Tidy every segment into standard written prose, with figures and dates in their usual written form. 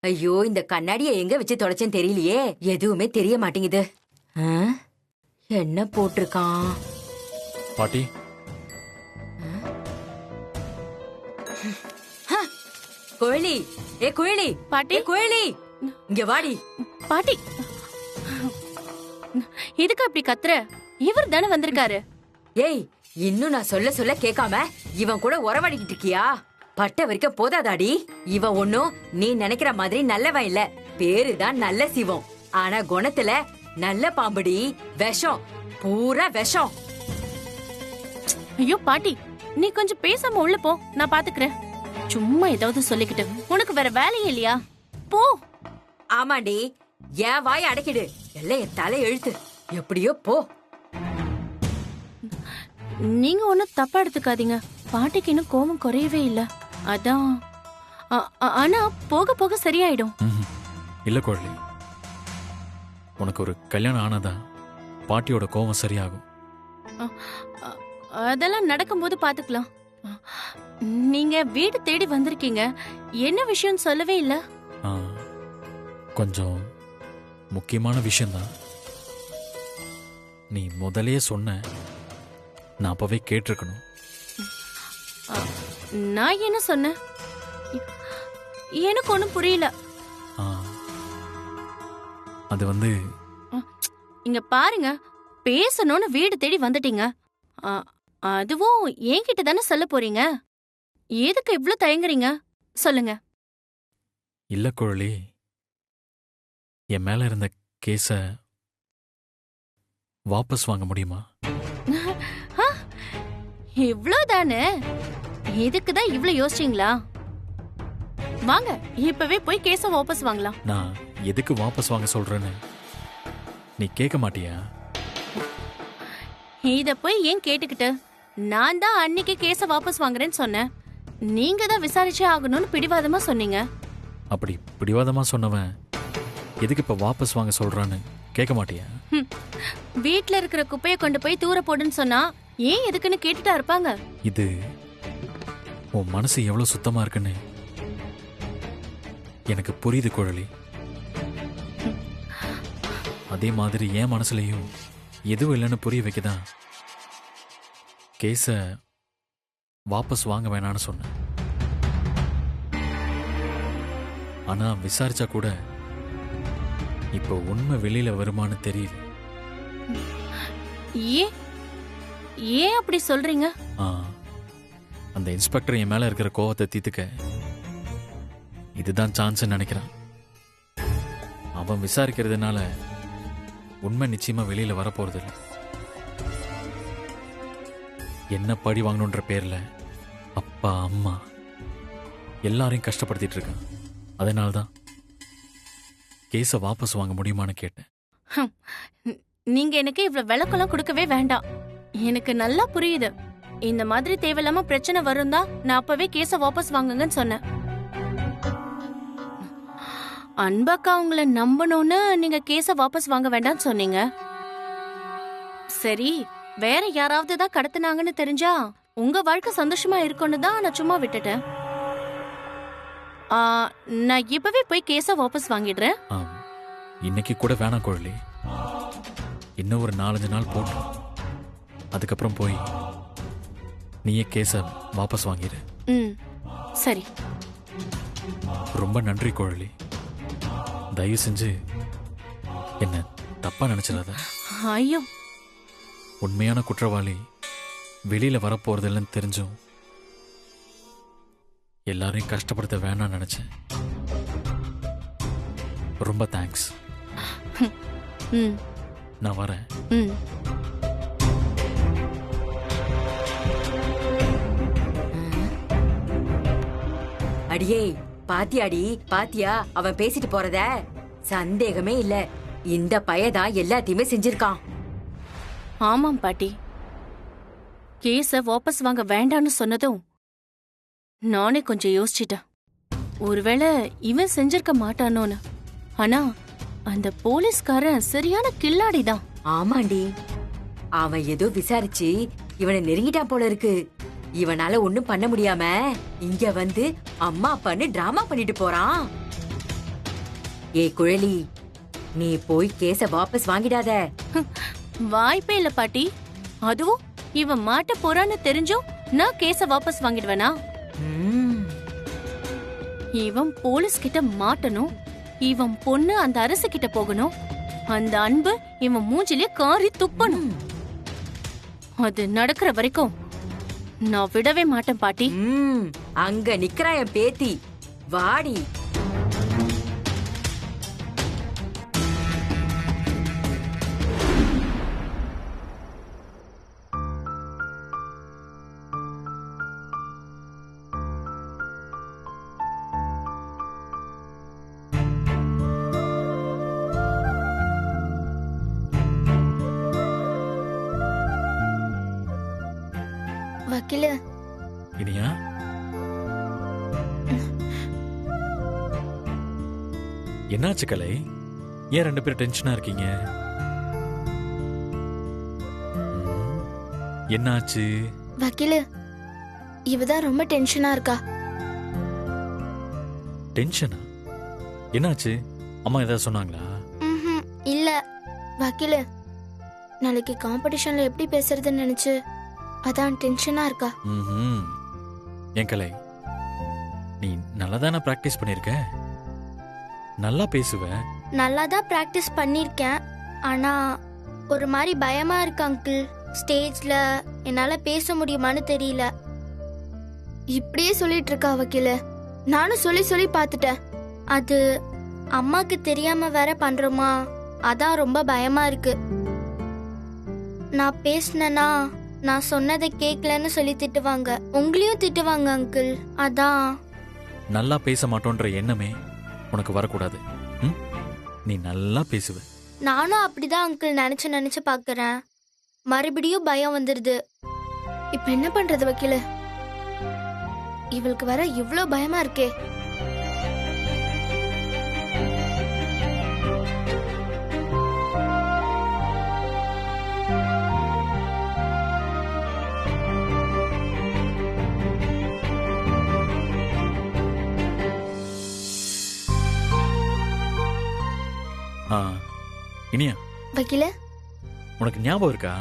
ஐயோ, இந்த கண்ணாடியை எங்க வச்சு தொலைச்சேன்னு தெரியலையே. எதுவுமே தெரிய மாட்டேங்குது. என்ன போட்டிருக்கான்? பாட்டி, குழலி, ஏ குழலி, பாட்டி. குழலி, இங்க வாடி. பாட்டி, எதுக்கு அப்படி கத்துற? இவர் தானே வந்திருக்காரு. ஏய், இன்னும் நான் சொல்ல சொல்ல கேட்காம இவன் கூட உறவாடிக்கிட்டு இருக்கியா? பட்ட வரைக்கும் போதாதாடி? இவன் ஒன்னும் நீ நினைக்கிற மாதிரி நல்லவன் இல்ல. பேருதான் நல்ல சிவம், ஆனா குணத்துல நல்ல பாம்புடி. விஷம், பூரா விஷம். ஐயோ பாட்டி, நீ கொஞ்சம் பேசாம உள்ள போ, நான் பாத்துக்கிறேன். சும்மா ஏதாவது சொல்லிக்கிட்டு உனக்கு வேற வேலையே இல்லையா? போ. ஆமாண்டி, என் வாய அடைக்கிடு. எல்லாம் என் தலை எழுத்து. எப்படியோ போ. நீங்க ஒன்னும் தப்பா எடுத்துக்காதீங்க. பாட்டிக்கு இன்னும் கோபம் குறையவே இல்ல. அதான் ஆனா போக போக சரியாயிடும். இல்ல குழலி, உனக்கு ஒரு கல்யாணம் ஆனாதான் பாட்டியோட கோபம் சரியாகும். அதெல்லாம் நடக்கும்போது பாத்துக்கலாம். நீங்க வீடு தேடி வந்திருக்கீங்க, என்ன விஷயம் சொல்லவே இல்ல? கொஞ்சம் முக்கியமான விஷயம்தான். நீ முதலே சொன்ன, நான் அப்பவே கேட்டிருக்கணும். நான் என்ன சொன்னேன்? எனக்கு ஒண்ணும் புரியல. அது வந்து இங்க பாருங்க, பேசணும்னு வீடு தேடி வந்துட்டீங்க. அதுவும் என்கிட்ட தானே சொல்ல போறீங்க. எதுக்கு இவ்ளோ தயங்குறீங்க? சொல்லுங்க. இல்ல குழலி, என் மேல இருந்த கேஸ வாபஸ் வாங்க முடியுமா? இவ்ளோதானே? இதுக்குதான் இவ்ளோ யோசிச்சீங்களா? வாங்க, இப்பவே போய் கேஸ வாபஸ் வாங்கலாம். நான் எதுக்கு வாபஸ் வாங்க சொல்றேன்னு நீ கேட்க மாட்டியா? இத போய் ஏன் கேட்டுக்கிட்டு? நான் தான் அன்னைக்கு கேஸ வாபஸ் வாங்குறேன்னு சொன்னேன். நீங்க தான் விசாரிச்சே ஆகணும்னு பிடிவாதமா சொன்னீங்க. அப்படி பிடிவாதமா சொன்னவன் எதுக்கு இப்ப வாபஸ் வாங்க சொல்றான்னு கேட்க மாட்டியா? வீட்ல இருக்கிற குப்பையை கொண்டு போய் தூர போடுன்னு சொன்னா ஏன் எதுக்குன்னு கேட்டுட்டா இருப்பாங்க. இது உன் மனசு எவ்வளவு சுத்தமா இருக்குன்னு எனக்கு புரியுது குழலி. அதே மாதிரி என் மனசுலயும் எதுவும் இல்லைன்னு புரிய வைக்கதான் கேஸ வாபஸ் வாங்க வேணான்னு சொன்னேன். ஆனா விசாரிச்சா கூட இப்போ உண்மை வெளியில வருமானு தெரியல. ஏன் அப்படி சொல்றீங்க? அந்த இன்ஸ்பெக்டர் என் மேல இருக்கிற கோவத்தை தீர்த்துக்க இதுதான் சான்ஸ் நினைக்கிறான். அவன் விசாரிக்கிறதுனால உண்மை நிச்சயமா வெளியில வரப்போறது இல்லை. என்ன பழி வாங்கணுன்ற பேர்ல அப்பா அம்மா எல்லாரையும் கஷ்டப்படுத்திட்டு இருக்கான். அதனால்தான் கேஸ வாபஸ் வாங்க முடியுமான்னு கேட்டேன். நீங்க எனக்கு இவ்வளவு விளக்கெல்லாம் கொடுக்கவே வேண்டாம். எனக்கு நல்லா புரியுது. இந்த மாதிரி தேவையில்லாம பிரச்சனை வரும் தான் நான் அப்பவே கேஸ வாபஸ் வாங்குங்கன்னு சொன்னேன். அன்பக்கா உங்களை நம்பணும்னு நீங்க கேஸ வாபஸ் வாங்க வேண்டாம்னு சொன்னீங்க. சரி, வேற யாராவது தான் கடத்தினாங்கன்னு தெரிஞ்சா உங்க வாழ்க்கை சந்தோஷமா இருக்கும்னு தான் நான் சும்மா விட்டுட்டேன். நான் இப்பவே போய் கேஸ வாபஸ் வாங்கிடுறேன். இன்னைக்கு கூட வேணாம் குழலி, இன்னும் ஒரு 4-5 நாள் போட்டு அதுக்கப்புறம் போய் நீயே கேஸ வாபஸ் வாங்கிடு. சரி. ரொம்ப நன்றி குழலி. தயவு செஞ்சு என்ன தப்பா நினைச்சிடாத. ஐயோ, உண்மையான குற்றவாளி வெளியில வரப்போறது இல்லைன்னு தெரிஞ்சும் எல்லாரையும் கஷ்டப்படுத்த வேணாம்னு நினைச்சேன். ரொம்ப தேங்க்ஸ். நான் வரேன். அடியே, பாத்தியாடி, பாத்தியா அவன் பேசிட்டு போறத? சந்தேகமே இல்ல, இந்த பையதான் எல்லாத்தையுமே செஞ்சிருக்கான். ஆமாம் பாட்டி, கேஸ வாபஸ் வாங்க வேண்டான்னு சொன்னதும் நானே கொஞ்சம் யோசிச்சிட்டேன். ஒருவேளை இவன் செஞ்சிருக்க மாட்டானோன்னு. ஆனா அந்த போலீஸ்காரன் சரியான கில்லாடிதான். ஆமாண்டி, அவன் ஏதோ விசாரிச்சு இவனை நெருங்கிட்டான் போல இருக்கு. இவனால ஒண்ணும் பண்ண முடியாம இங்க வந்து அம்மா அப்பான்னு டிராமா பண்ணிட்டு போறான். ஏய் குழலி, நீ போய் கேஸ வாபஸ் வாங்கிடாத. வாய்ப்பே இல்ல பாட்டி. அதுவும் இவன் மாட்ட போறான்னு தெரிஞ்சும் நான் கேஸ வாபஸ் வாங்கிடுவேனா? ம், இவன் போலீஸ் கிட்ட மாட்டணும், இவன் பொண்ணு அந்த அரசு கிட்ட போகணும், அந்த அன்பு இவன் மூஞ்சிலே காரி துப்பணும். அது நடக்கிற வரைக்கும் நான் விடவே மாட்டேன் பாட்டி. ம், அங்க நிக்கிறா என் பேத்தி. வாடி. வக்கீல, இனியா, என்னாச்சு கலை? ஏன் ரெண்டு பேரும் டென்ஷனா இருக்கீங்க? ம், என்னாச்சு? வக்கீல, இவதான் ரொம்ப டென்ஷனா இருக்கா. டென்ஷனா? என்னாச்சு? அம்மா ஏதாவது சொன்னாங்களா? ம்ஹும், இல்ல வக்கீல, நாளைக்கு காம்படிஷன்ல எப்படி பேசுறதுன்னு நினைச்சு அதான் டென்ஷனா இருக்கா. ம்ஹும். என் கலை, நீ நல்லாதானே பிராக்டிஸ் பண்ணிருக்க? நல்லா பேசுவ. நல்லா தான் பிராக்டிஸ் பண்ணிருக்கேன். ஆனா ஒரு மாதிரி பயமா இருக்கு அங்கிள். ஸ்டேஜ்ல என்னால பேச முடியுமான்னு தெரியல. இப்படியே சொல்லிட்டு இருக்கா வக்கீல. நானும் சொல்லி சொல்லி பார்த்துட்டேன். அது அம்மாக்கு தெரியாம வேற பண்றோமா, அதான் ரொம்ப பயமா இருக்கு. நான் பேசினேன்னா நான் சொன்னதை கேட்கலன்னு சொல்லி திட்டுவாங்க, உங்களையும் திட்டுவாங்க அங்கிள். அதான். நல்லா பேச மாட்டோன்ற எண்ணமே உனக்கு வரக்கூடாது. ம்? நீ நல்லா பேசுவ. நானும் அப்படிதான் அங்கிள் நினைச்சு நினைச்சு பாக்குறேன். மறுபடியும் பயம் வந்துருது. இப்ப என்ன பண்றது வக்கீல? இவளுக்கு வர இவ்ளோ பயமா இருக்கே. ஆ, இனியா, வக்கீல, உனக்கு ஞாபகம் இருக்கா?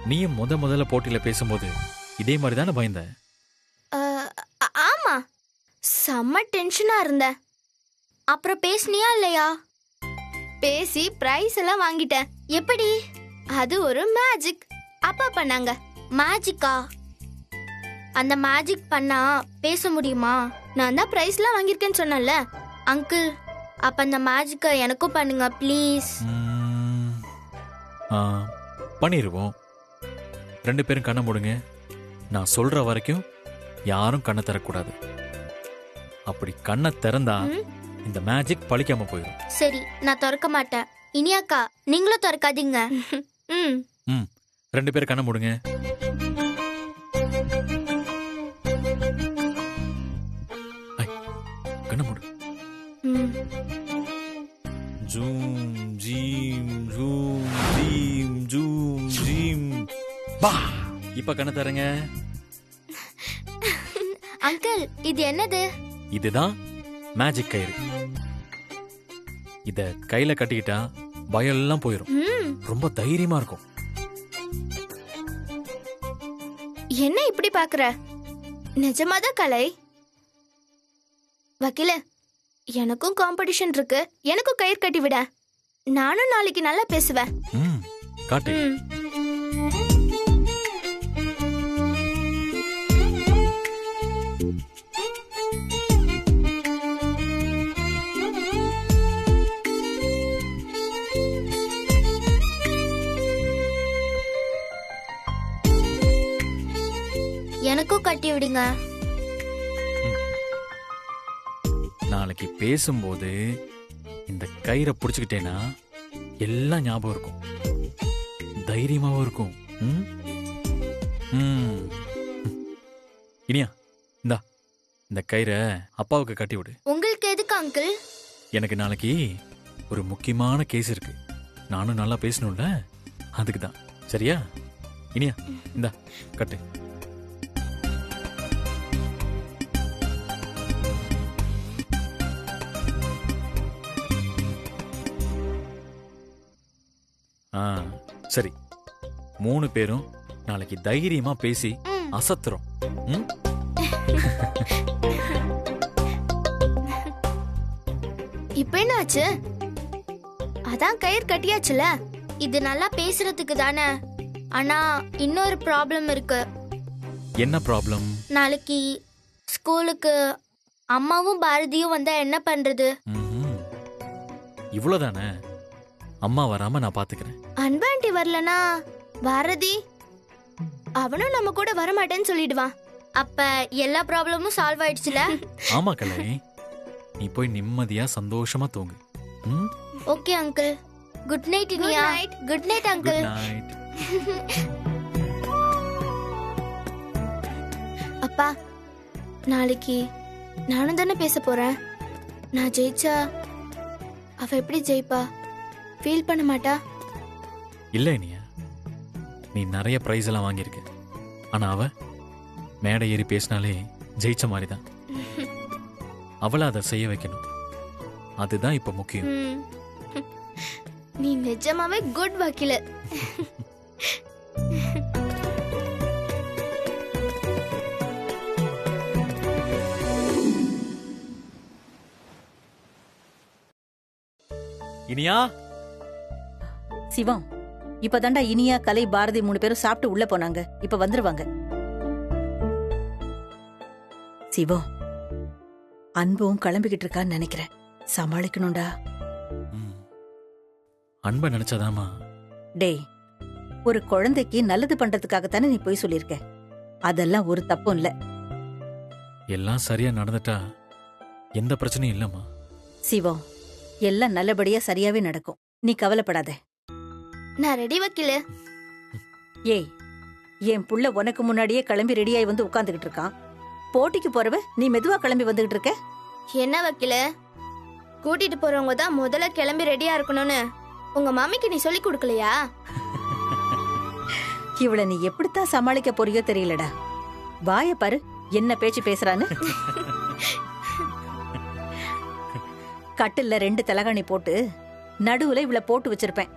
நீயும் முதல்ல போட்டியில பேசும்போது இதே மாதிரி தானே பயந்த? ஆமா, செம்ம டென்ஷனா இருந்தேன். அப்புறம் பேசுனியா இல்லையா? பேசி பிரைஸ் எல்லாம் வாங்கிட்டேன். எப்படி? அது ஒரு மேஜிக். அப்பா பண்ணாங்க. மேஜிக்கா? அந்த மேஜிக் பண்ணா பேச முடியுமா? நான் தான் பிரைஸ்லாம் வாங்கியிருக்கேன்னு சொன்னேன்ல அங்கிள். அப்ப அந்த மேஜிக்கை எனக்கும் பண்ணுங்க ப்ளீஸ். பண்ணிடுவோம். ரெண்டு பேரும் கண்ணை மூடுங்க. நான் சொல்ற வரைக்கும் யாரும் கண்ணை திறக்கூடாது. அப்படி கண்ணை திறந்தா இந்த மேஜிக் பழிக்காம போயிடும். சரி, நான் திறக்க மாட்டேன். இனியாக்கா, நீங்களும் திறக்காதீங்க. ம். ம், ரெண்டு பேரும் கண்ணை மூடுங்க. கண்ணை மூடு. ம். ஜூம் ஜீம் ஜூம் ஜீம் ஜூம் ஜீம் பா. இப்ப கண்ணை தரங்க. அங்கிள், இது என்னது? இதுதான் மேஜிக் கயிறு. இத கையில கட்டிக்கிட்டா பயம் எல்லாம் போயிடும். ரொம்ப தைரியமா இருக்கும். என்ன இப்படி பாக்குற? நிஜமாதான் கலை. வக்கீல, எனக்கும் காம்படிஷன் இருக்கு. எனக்கும் கயிறு கட்டி விட. நானும் நாளைக்கு நல்லா பேசுவேன். காட்டு. எனக்கும் கட்டி விடுங்க. நாளைக்கு பேசும்போது இந்த கயிறை புடிச்சுக்கிட்டேனா எல்லாம் ஞாபகம் இருக்கும், தைரியமாவும் இருக்கும். இனியா, இந்தா இந்த கயிறை அப்பாவுக்கு கட்டி விடு. உங்களுக்கு எதுக்கு அங்கிள்? எனக்கு நாளைக்கு ஒரு முக்கியமான கேஸ் இருக்கு. நானும் நல்லா பேசணும்ல, அதுக்கு தான். சரியா? இனியா, இந்தா கட்டு. ஆ சரி, 3 பேரும் நாளைக்கு தைரியமா பேசி ம். அசத்துறோம். ம்? இப்ப என்னாச்சு? அதான் கயிறு கட்டியாச்சுல. இது நல்லா பேசுறதுக்கு தானே. ஆனா இன்னொரு ப்ராப்ளம் இருக்கு. என்ன ப்ராப்ளம்? நாளைக்கு ஸ்கூலுக்கு அம்மாவும் பாரதியும் வந்தா என்ன பண்றது? இவ்வளவுதானே? அம்மா வராம நான் பாத்துக்கிறேன். அன்பாண்டி வரலனா பாரதி அவனும் நம்ம கூட வரமாட்டேன்னு சொல்லிடுவான். அப்ப எல்லா ப்ராப்ளமும் சால்வ் ஆயிடுச்சுல. ஆமா கலை, நீ போய் நிம்மதியா சந்தோஷமா தூங்கு. ம்? Okay uncle. Good night Iniya. Good night good uncle. Night. அப்பா, நாளைக்கு நானும் தானே பேச போறேன். நான் ஜெயிச்சா அவ எப்படி ஜெயிப்பா? ஃபீல் பண்ண மாட்டா? இல்ல இனியா, நீ நிறைய பிரைஸ் எல்லாம் வாங்கியிருக்க. ஆனா அவ மேடை ஏறி பேசினாலே ஜெயிச்ச மாதிரிதான். அவளை அதை செய்ய வைக்கணும். அதுதான் இப்ப முக்கியம். ம். நீ நிஜமாவே குட் வக்கீல. இனியா, சிவம், இப்பதாண்டா இனியா, கலை, பாரதி 3 பேரும் சாப்பிட்டு உள்ள போனாங்க. இப்ப வந்துருவாங்க. சிவம், அன்பும் கிளம்பிக்கிட்டு இருக்கான்னு நினைக்கிறேன். சமாளிக்கணும்டா. ம். அன்பை நினைச்சாதாமா. டேய், ஒரு குழந்தைக்கு நல்லது பண்றதுக்காகத்தானே நீ போய் சொல்லியிருக்க. அதெல்லாம் ஒரு தப்பும் இல்ல. எல்லாம் சரியா நடந்துட்டா எந்த பிரச்சனையும் இல்லம்மா. சிவம், எல்லாம் நல்லபடியா சரியாவே நடக்கும். நீ கவலைப்படாத. நான் ரெடி வக்கீல. ஏய், என் புள்ள உனக்கு முன்னாடியே கிளம்பி ரெடியாயி வந்து உட்கார்ந்துகிட்டு இருக்கான். போட்டிக்கு போறவ நீ மெதுவா கிளம்பி வந்துகிட்டு இருக்க. என்ன வக்கீல, கூட்டிட்டு போறவங்க தான் முதல்ல கிளம்பி ரெடியா இருக்கணும்னு உங்க மாமிக்கு நீ சொல்லி கொடுக்கலையா? இவள நீ எப்படித்தான் சமாளிக்க போறியோ தெரியலடா. வாய பாரு, என்ன பேச்சு பேசுறான்னு. கட்டில்ல 2 தலகாணி போட்டு நடுவுல இவள போட்டு வச்சிருப்பேன்.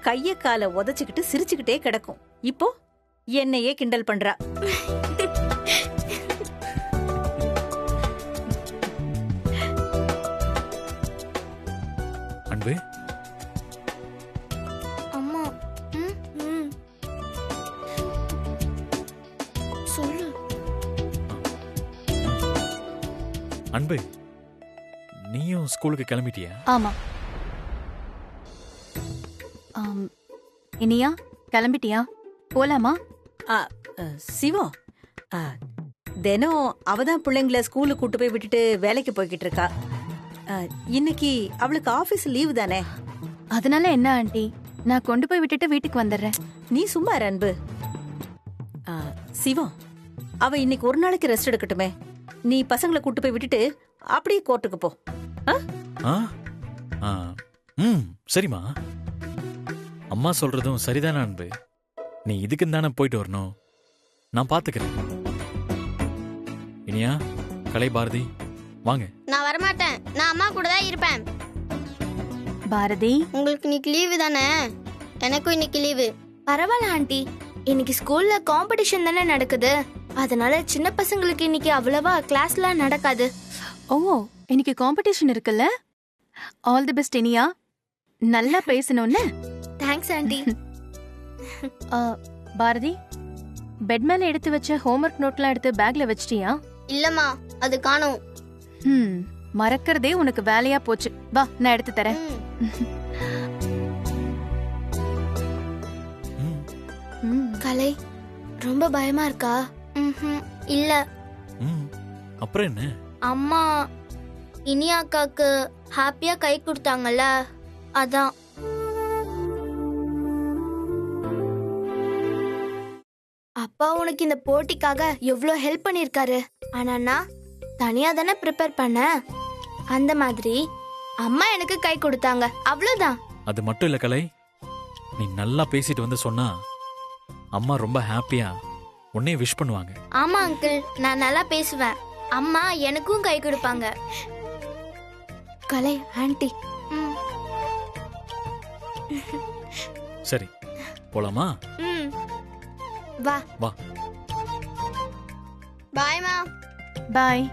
கைய கால உதச்சுக்கிட்டு சிரிச்சுக்கிட்டே கிடக்கும். இப்போ என்னையே கிண்டல் பண்றா. அன்பு, அம்மா. சொல்லு. அன்பு, நீயும் ஸ்கூலுக்கு கிளம்பிட்டியா? ஆமா. இனியா, கிளம்பிட்டியா? போலாமா? ஆ, சிவம், ஆ, தினம் அவதான் பிள்ளைங்கள ஸ்கூலுக்கு கூட்டு போய் விட்டுட்டு வேலைக்கு போய்கிட்டு இருக்கா. இன்னைக்கு அவளுக்கு ஆபீஸ் லீவு தானே. அதனால என்ன ஆண்டி, நான் கொண்டு போய் விட்டுட்டு வீட்டுக்கு வந்துடுறேன். நீ சும்மா இரு அன்பு. சிவம், அவ இன்னைக்கு ஒரு நாளைக்கு ரெஸ்ட் எடுக்கட்டுமே. நீ பசங்களை கூட்டு போய் விட்டுட்டு அப்படியே கோர்ட்டுக்கு போ. ஆ? ஆ. ம், சரிம்மா. அம்மா சொல்றதும் சரிதானே அன்பு. நீ இதுக்கு தானே போயிட்டு வரணும். நான் பாத்துக்கிறேன். இனியா, கலை, பாரதி வாங்க. நான் வரமாட்டேன். நான் அம்மா கூட தான் இருப்பேன். பாரதி, உங்களுக்கு இன்னைக்கு லீவு தானே? எனக்கும் இன்னைக்கு லீவு. பரவாயில்ல ஆண்டி, இன்னைக்கு ஸ்கூல்ல காம்படிஷன் தானே நடக்குது. அதனால சின்ன பசங்களுக்கு இன்னைக்கு அவ்வளவா கிளாஸ்லாம் நடக்காது. ஓ, இன்னைக்கு காம்படிஷன் இருக்குல்ல? All the best Iniya. நல்லா பேசணும்னு. Thanks aunty. பாரதி, பெட் மேல எடுத்து வச்ச ஹோம்வொர்க் நோட்லாம் எடுத்து பேக்ல வச்சிட்டியா? இல்லம்மா, அது காணோம். மறக்கிறதே உனக்கு வேலையா போச்சு. வா, நான் எடுத்து தரேன். கலை, ரொம்ப பயமா இருக்கா? இல்ல. அப்புறம் என்ன? அம்மா இனியா அக்காக்கு ஹாப்பியா கை கொடுத்தாங்கல்ல, அதான். அப்பா உனக்கு இந்த போட்டிக்காக எவ்வளோ ஹெல்ப் பண்ணிருக்காரு. ஆனா நான் தனியா தானே ப்ரிப்பேர் பண்ணேன். அந்த மாதிரி அம்மா எனக்கு கை கொடுத்தாங்க, அவ்வளவுதான். அது மட்டும் இல்ல கலை, நீ நல்லா பேசிட்டு வந்து சொன்னா அம்மா ரொம்ப ஹாப்பியா உன்னைய விஷ் பண்ணுவாங்க. ஆமா அங்கிள், நான் நல்லா பேசுவேன். அம்மா எனக்கும் கை கொடுப்பாங்க. கலை ஆண்டி. சரி போலாமா? ம் வா வா. பாய்மா. பாய்.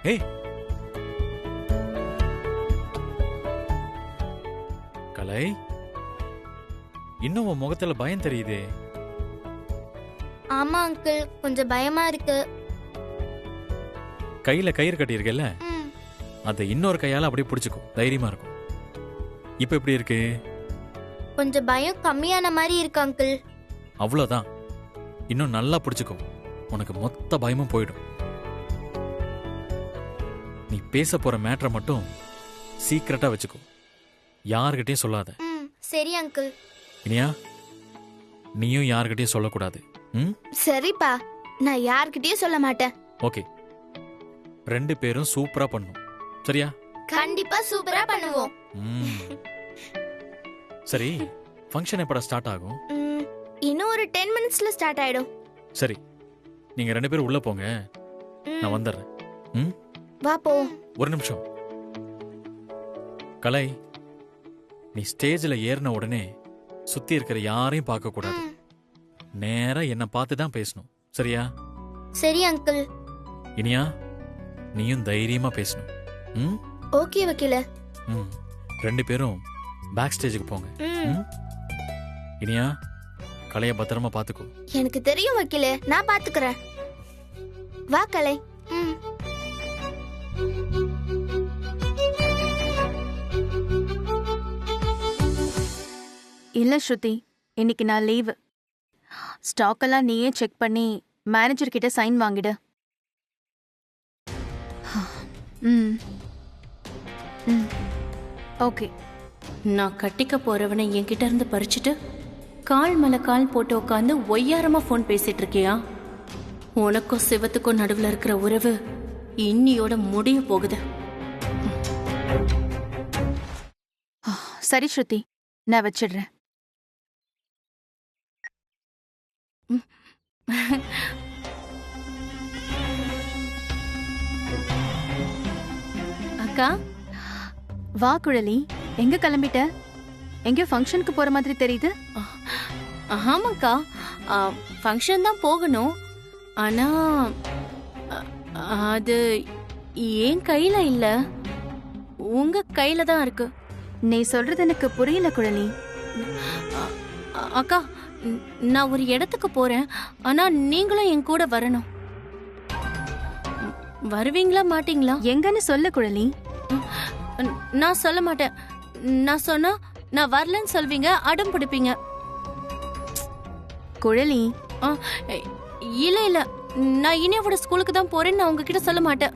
ஏய் கலை, இன்னும் உன் முகத்துல பயம் தெரியுதே. ஆமா அங்கிள், கொஞ்சம் பயமா இருக்கு. கையில கயிறு கட்டியிருக்கல, ம், அதை இன்னொரு கையால அப்படியே பிடிச்சுக்கும், தைரியமா இருக்கும். இப்ப எப்படி இருக்கு? கொஞ்சம் பயம் கம்மியான மாதிரி இருக்கு அங்கிள். அவ்வளவுதான், இன்னும் நல்லா பிடிச்சுக்கும், உனக்கு மொத்த பயமும் போயிடும். நீ பேச போற மேட்டரை மட்டும் சீக்கிரட்டா வச்சுக்கோ, யாருகிட்டயும் சொல்லாத. ம், சரி அங்கிள். இனியா, நீயும் யாருகிட்டயும் சொல்லக்கூடாது. ம், சரிப்பா, நான் யார்கிட்டயும் சொல்ல மாட்டேன். ஓகே. 2 பேரும் சூப்பரா பண்ணும், சரியா? கண்டிப்பா சூப்பரா பண்ணுவோம். ம். சரி, ஃபங்க்ஷன் எப்படா ஸ்டார்ட் ஆகும்? ம், இன்னும் ஒரு 10 மினிட்ஸ்ல ஸ்டார்ட் ஆயிடும். சரி, நீங்க 2 பேரும் உள்ள போங்க, ம், நான் வந்துடுறேன். ம், வா போ. ஒரு நிமிஷம். கலை, நீ ஸ்டேஜ்ல ஏறின உடனே சுத்தி இருக்கிற யாரையும் பார்க்க கூடாது. ம், நேரா என்ன பார்த்து தான் பேசணும், சரியா? சரி அங்கிள். இனியா, நீயும் தைரியமா பேசணும். ம், ஓகே வக்கீல. ம். 2 பேரும் பேக் ஸ்டேஜுக்கு போங்க. ம், ம். இனியா, கலைய பத்திரமா பாத்துக்கோ. எனக்கு தெரியும் வக்கீல, நான் பாத்துக்கிறேன். வா கலை. ம். இல்ல ஸ்ருதி, இன்னைக்கு நான் லீவு. ஸ்டாக் எல்லாம் நீயே செக் பண்ணி மேனேஜர் கிட்ட சைன் வாங்கிடு. ம் ம் ஓகே. நான் கட்டிக்க போறவனை என்கிட்ட இருந்து பறிச்சுட்டு கால் மேல கால் போட்டு உட்காந்து ஒய்யாரமா போன் பேசிட்டு இருக்கியா? உனக்கும் சிவத்துக்கும் நடுவுல இருக்கிற உறவு இன்னியோட முடிய போகுது. சரி ஸ்ருதி, நான் வச்சிடுறேன். அக்கா, வா குழலி. எங்க கிளம்பிட்ட? எங்க ஃபங்க்ஷனுக்கு போற மாதிரி தெரியுது. ஆமாக்கா, ஃபங்க்ஷன் தான் போகணும். ஆனா அது என் கையில இல்ல, உங்க கையில தான் இருக்கு. நீ சொல்றது எனக்கு புரியல குழலி. அக்கா, நான் ஒரு இடத்துக்கு போறேன், ஆனா நீங்களும் என் கூட வரணும். வருவீங்களா மாட்டீங்களா? எங்கன்னு சொல்ல குழலி. நான் சொல்ல மாட்டேன். நான் சொன்னா நான் வரலன்னு சொல்வீங்க, அடம் பிடிப்பீங்க. குழலி, இல்ல இல்ல, நான் இனியோட ஸ்கூலுக்கு தான் போறேன்னு நான் உங்ககிட்ட சொல்ல மாட்டேன்.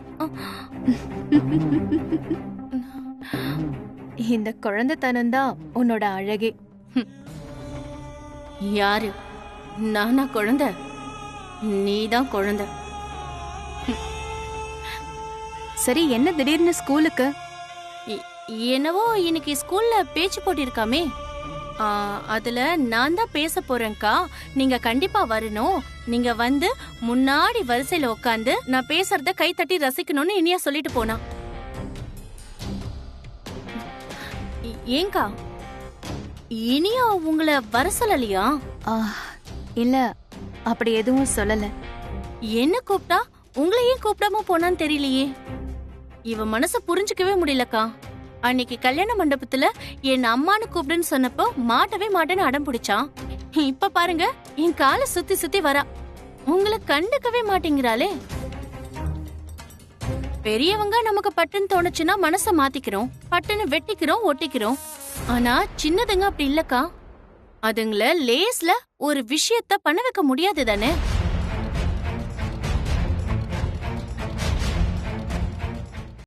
இந்த குழந்தைத்தனம் தான் உன்னோட அழகே. யாரு? நானா குழந்தை? நீதான் குழந்தை. சரி, என்ன திடீர்னு ஸ்கூலுக்கு? என்னவோ இன்னைக்கு ஸ்கூல்ல பேச்சு போட்டி இருக்காமே, அதுல நான் தான் பேச போறேன்க்கா. நீங்க கண்டிப்பா வரணும். நீங்க வந்து முன்னாடி வரிசையில உட்காந்து நான் பேசுறத கை தட்டி ரசிக்கணும்னு இனியா சொல்லிட்டு போனா. ஏங்கா, இனியா உங்களை வர சொல்லலையா? இல்ல, அப்படி எதுவும் சொல்லல. என்ன கூப்பிட்டா உங்களையே கூப்பிடாம போனான்னு தெரியலையே. இவ மனச புரிஞ்சுக்கவே முடியலக்கா. அன்னைக்கு கல்யாண மண்டபத்துல என் அம்மானு கூப்பிடுன்னு சொன்னப்போ மாட்டவே மாட்டேன்னு அடம் பிடிச்சான். இப்ப பாருங்க, என் காலை சுத்தி சுத்தி வரா. உங்களை கண்டுக்கவே மாட்டேங்கிறாளே. பெரியவங்க நமக்கு பட்டுன்னு தோணுச்சுன்னா மனச மாத்திக்கிறோம், பட்டுன்னு வெட்டிக்கிறோம், ஒட்டிக்கிறோம். ஆனா சின்னதுங்க அப்படி இல்லக்கா. அதுங்கள லேஸ்ல ஒரு விஷயத்த பண்ண வைக்க முடியாது தானே.